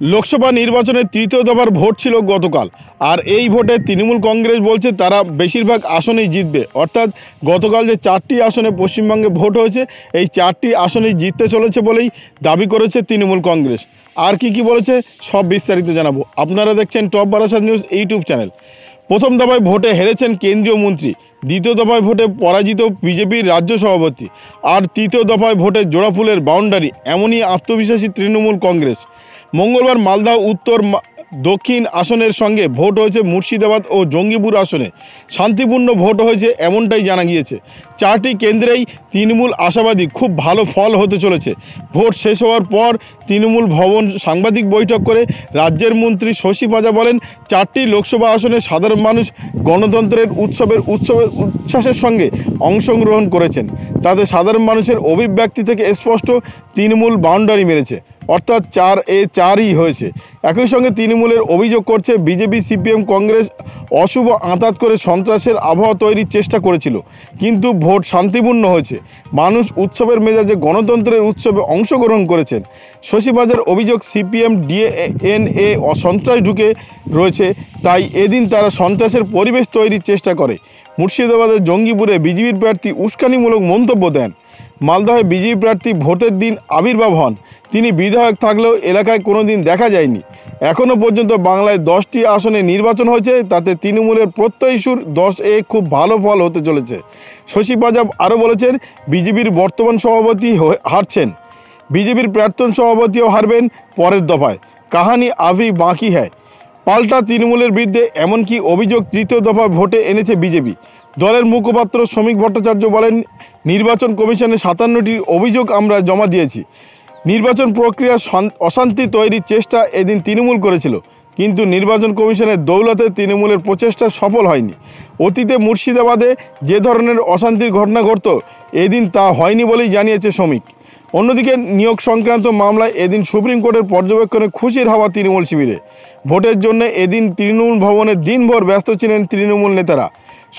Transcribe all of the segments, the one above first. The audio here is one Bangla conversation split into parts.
লোকসভা নির্বাচনের তৃতীয় দফার ভোট ছিল গতকাল। আর এই ভোটে তৃণমূল কংগ্রেস বলছে তারা বেশিরভাগ আসনেই জিতবে। অর্থাৎ গতকাল যে 4টি আসনে পশ্চিমবঙ্গে ভোট হয়েছে, এই 4টি আসনেই জিততে চলেছে বলেই দাবি করেছে তৃণমূল কংগ্রেস। আর কি বলেছে সব বিস্তারিত জানাবো। আপনারা দেখছেন top Barasat news YouTube channel. প্রথম দফায় ভোটে হেরেছেন কেন্দ্রীয় মন্ত্রী, দ্বিতীয় দফায় ভোটে পরাজিত বিজেপির রাজ্য সভাপতি, আর তৃতীয় দফায় ভোটে জোড়াফুলের বাউন্ডারি, এমনই আত্মবিশ্বাসী তৃণমূল কংগ্রেস। মঙ্গলবার মালদহ উত্তর দক্ষিণ আসনের সঙ্গে ভোট হয়েছে মুর্শিদাবাদ ও জঙ্গিপুর আসনে। শান্তিপূর্ণ ভোট হয়েছে এমনটাই জানা গিয়েছে। 4টি কেন্দ্রেই তৃণমূল আশাবাদী খুব ভালো ফল হতে চলেছে। ভোট শেষ হওয়ার পর তৃণমূল ভবন সাংবাদিক বৈঠক করে রাজ্যের মন্ত্রী শশী পাজা বলেন, 4টি লোকসভা আসনে সাধারণ মানুষ গণতন্ত্রের উচ্ছ্বাসের সঙ্গে অংশগ্রহণ করেছেন। তাতে সাধারণ মানুষের অভিব্যক্তি থেকে স্পষ্ট তৃণমূল বাউন্ডারি মেরেছে, অর্থাৎ 4-4ই হয়েছে। একই সঙ্গে তৃণমূলের অভিযোগ করছে বিজেপি সিপিএম কংগ্রেস অশুভ আঁতাত করে সন্ত্রাসের আবহাওয়া তৈরির চেষ্টা করেছিল, কিন্তু ভোট শান্তিপূর্ণ হয়েছে। মানুষ উৎসবের মেজাজে গণতন্ত্রের উৎসবে অংশগ্রহণ করেছেন। শশী পাজার অভিযোগ, সিপিএম ডিএনএ সন্ত্রাস ঢুকে রয়েছে, তাই এদিন তারা সন্ত্রাসের পরিবেশ তৈরির চেষ্টা করে। মুর্শিদাবাদের জঙ্গিপুরে বিজেপির প্রার্থী উস্কানিমূলক মন্তব্য দেন। মালদহে বিজেপি প্রার্থী ভোটের দিন আবির্ভাব হন। তিনি বিধায়ক থাকলেও এলাকায় কোনো দিন দেখা যায়নি। এখনও পর্যন্ত বাংলায় 10টি আসনে নির্বাচন হয়েছে, তাতে তৃণমূলের প্রত্যয়ী সুর 10-এ খুব ভালো ফল হতে চলেছে। শশী পাজা আরও বলেছেন, বিজেপির বর্তমান সভাপতি হারছেন, বিজেপির প্রাক্তন সভাপতিও হারবেন পরের দফায়। কাহানি আভি বাকি হ্যায়। পাল্টা তৃণমূলের বিরুদ্ধে এমনকি অভিযোগ তৃতীয় দফা ভোটে এনেছে বিজেপি। দলের মুখপাত্র শ্রমিক ভট্টাচার্য বলেন, নির্বাচন কমিশনে 57টির অভিযোগ আমরা জমা দিয়েছি। নির্বাচন প্রক্রিয়া অশান্তি তৈরির চেষ্টা এদিন তৃণমূল করেছিল, কিন্তু নির্বাচন কমিশনের দৌলতে তৃণমূলের প্রচেষ্টা সফল হয়নি। অতীতে মুর্শিদাবাদে যে ধরনের অশান্তির ঘটনা ঘটত, এদিন তা হয়নি বলেই জানিয়েছে শ্রমিক। অন্যদিকে নিয়োগ সংক্রান্ত মামলায় এদিন সুপ্রিম কোর্টের পর্যবেক্ষণে খুশির হাওয়া তৃণমূল শিবিরে। ভোটের জন্য এদিন তৃণমূল ভবনে দিনভর ব্যস্ত ছিলেন তৃণমূল নেতারা।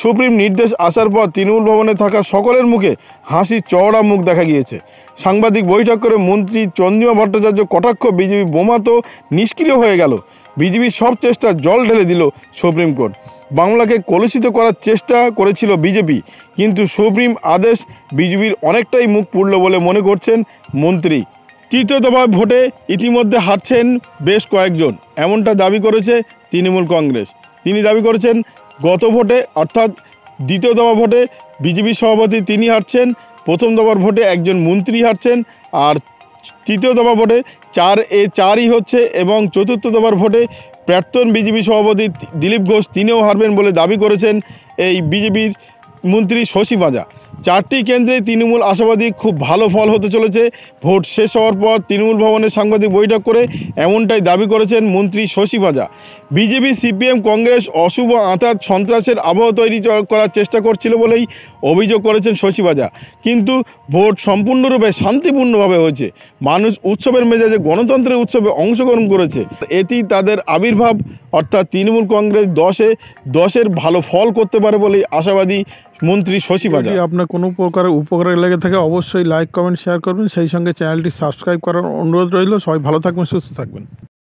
সুপ্রিম নির্দেশ আসার পর তৃণমূল ভবনে থাকা সকলের মুখে হাসি চওড়া মুখ দেখা গিয়েছে। সাংবাদিক বৈঠক করে মন্ত্রী চন্দ্রিমা ভট্টাচার্য কটাক্ষ, বিজেপি বোমা তো নিষ্ক্রিয় হয়ে গেল, বিজেপির সব চেষ্টা জল ঢেলে দিল সুপ্রিম কোর্ট। বাংলাকে কলুষিত করার চেষ্টা করেছিল বিজেপি, কিন্তু সুপ্রিম আদেশ বিজেপির অনেকটাই মুখ পুড়ল বলে মনে করছেন মন্ত্রী। তৃতীয় দফা ভোটে ইতিমধ্যে হারছেন বেশ কয়েকজন, এমনটা দাবি করেছে তৃণমূল কংগ্রেস। তিনি দাবি করেছেন, গত ভোটে অর্থাৎ দ্বিতীয় দফা ভোটে বিজেপি সভাপতি তিনি হারছেন, প্রথম দফার ভোটে একজন মন্ত্রী হারছেন, আর তৃতীয় দফা ভোটে 4-4ই হচ্ছে, এবং চতুর্থ দফার ভোটে প্রাক্তন বিজেপি সভাপতি দিলীপ ঘোষ তিনিও হারবেন বলে দাবি করেছেন এই বিজেপির মন্ত্রী শশী পাজা। 4টি কেন্দ্রে তৃণমূল আশাবাদী খুব ভালো ফল হতে চলেছে। ভোট শেষ হওয়ার পর তৃণমূল ভবনে সাংবাদিক বৈঠক করে এমনটাই দাবি করেছেন মন্ত্রী শশী পাজা। বিজেপি সিপিএম কংগ্রেস অশুভ আঁতাত সন্ত্রাসের আবহাওয়া তৈরি করার চেষ্টা করছিল বলেই অভিযোগ করেছেন শশী পাজা, কিন্তু ভোট সম্পূর্ণরূপে শান্তিপূর্ণভাবে হয়েছে। মানুষ উৎসবের মেজাজে গণতন্ত্রের উৎসবে অংশগ্রহণ করেছে। এটি তাদের আবির্ভাব, অর্থাৎ তৃণমূল কংগ্রেস 10-এর ভালো ফল করতে পারে বলেই আশাবাদী মন্ত্রী শশী পাজা। আপনার কোনো প্রকারের উপকারে লেগে থাকে অবশ্যই লাইক, কমেন্ট, শেয়ার করবেন। সেই সঙ্গে চ্যানেলটি সাবস্ক্রাইব করার অনুরোধ রইল। সবাই ভালো থাকবেন, সুস্থ থাকবেন।